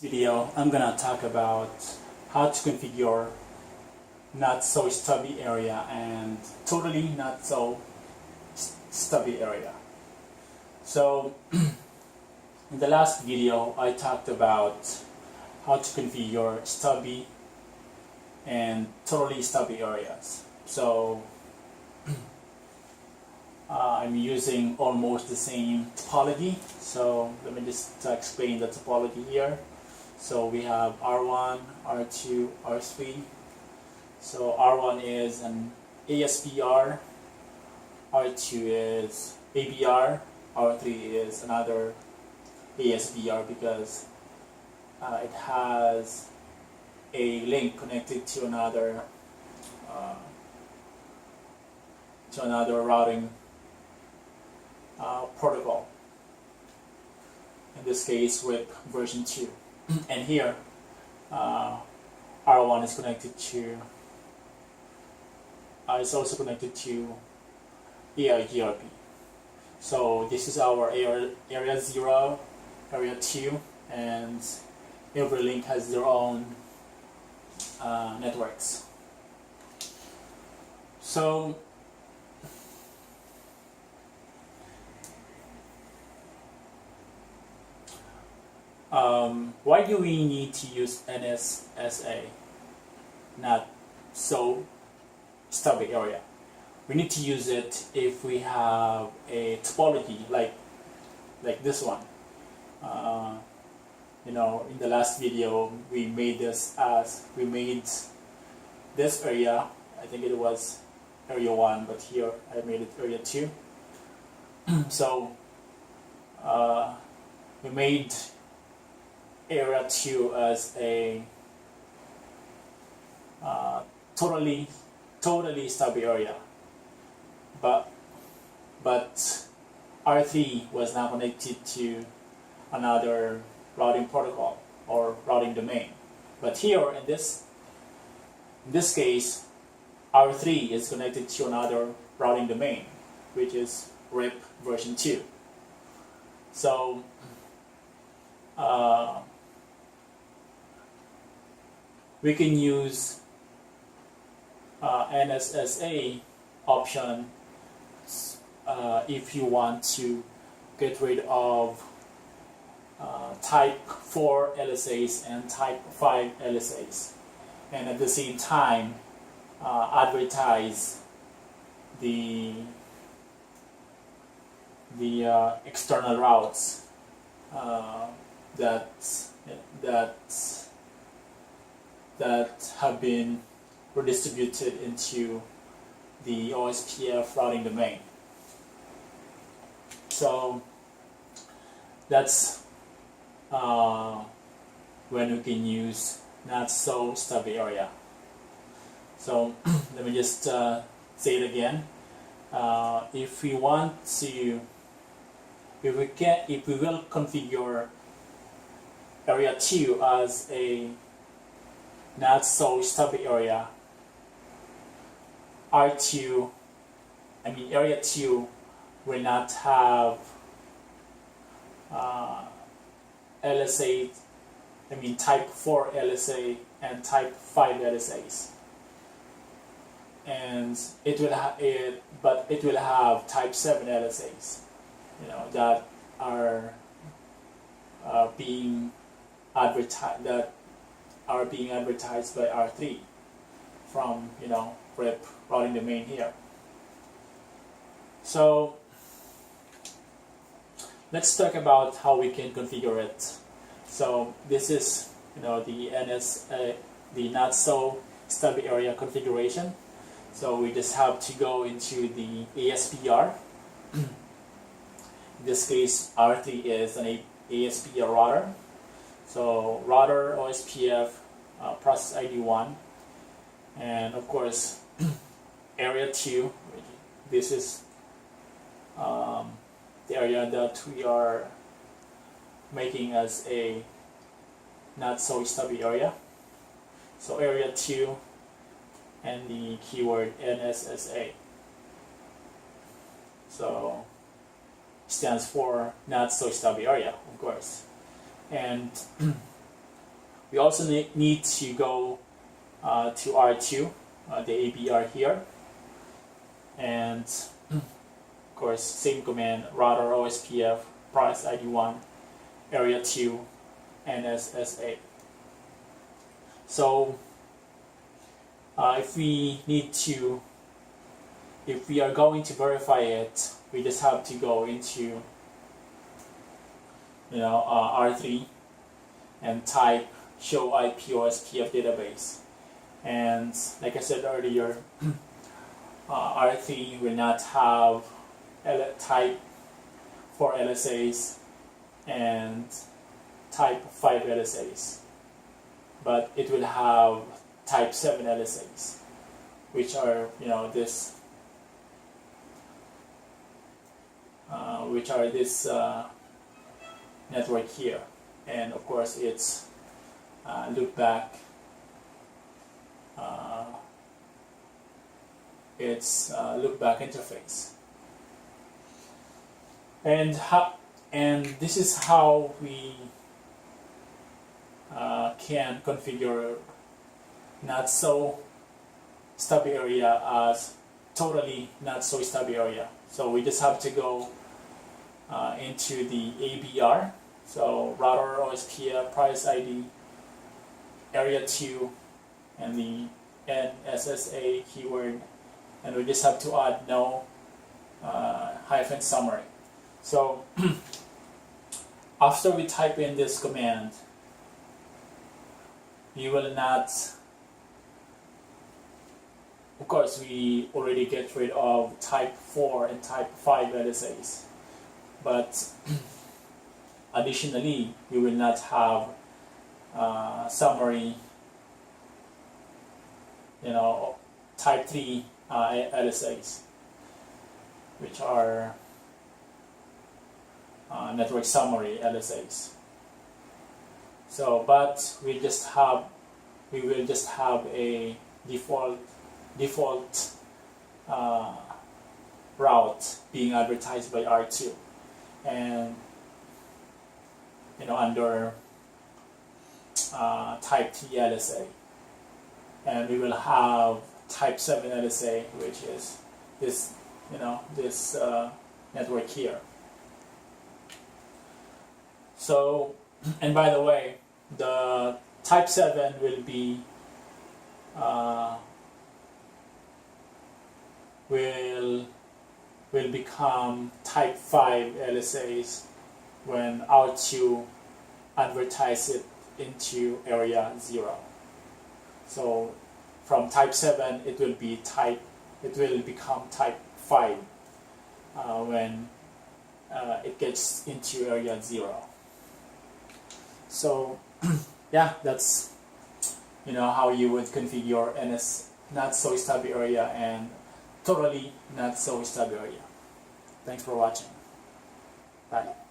Video, I'm gonna talk about how to configure not so stubby area and totally not so stubby area. So in the last video I talked about how to configure stubby and totally stubby areas. So I'm using almost the same topology. So let me just explain the topology here. So we have R1, R2, R3. So R1 is an ASBR, R2 is ABR, R3 is another ASBR because it has a link connected to another routing protocol. In this case, with version 2. And here, R1 is connected to, it's also connected to AIGRP. So this is our area 0, area 2, and every link has their own networks. So why do we need to use NSSA, not so stubby area? We need to use it if we have a topology like this one. In the last video we made this area. I think it was area 1, but here I made it area 2. So we made area 2 as a totally stubby area, but R3 was now connected to another routing protocol or routing domain. But here in this case, R3 is connected to another routing domain, which is RIP version 2. So we can use NSSA option if you want to get rid of type 4 LSAs and type 5 LSAs, and at the same time advertise the external routes that have been redistributed into the OSPF routing domain. So that's when we can use not so stubby area. So let me just say it again. If we will configure area 2 as a not so stubby area, area 2 will not have LSA, type 4 LSA and type 5 LSAs, and it will have type 7 LSAs, that are being advertised by R3 from RIP routing domain here. So let's talk about how we can configure it. So this is the not so stubby area configuration. So we just have to go into the ASBR. In this case, R3 is an ASBR router. So router OSPF process ID 1, and of course area 2. This is the area that we are making as a not so stubby area. So area 2 and the keyword NSSA. So stands for not so stubby area, of course. And we also need to go to R2, the ABR here, and of course same command, router OSPF process ID 1 area 2 NSSA. So if we are going to verify it, we just have to go into R3 and type show IP OSPF database. And like I said earlier, R3 will not have type 4 LSAs and type 5 LSAs, but it will have type 7 LSAs, which are this network here, and of course it's loopback. Loopback interface, and this is how we can configure not so stubby area as totally not so stubby area. So we just have to go into the ABR, so router OSPF price ID area 2 and the NSSA keyword, and we just have to add no hyphen summary. So after we type in this command, you will not, of course we already get rid of type 4 and type 5 LSAs, but additionally we will not have summary type 3 LSAs, which are network summary LSAs. So, but we will just have a default route being advertised by R2, and under type 3 LSA, and we will have type 7 LSA, which is this network here. So, and by the way, the type 7 will be will become type 5 LSAs when R2 advertise it into area 0. So from type 7 it will become type 5 when it gets into area 0. So yeah, that's how you would configure NS not so stubby area and totally not so stubby area. Thanks for watching. Bye.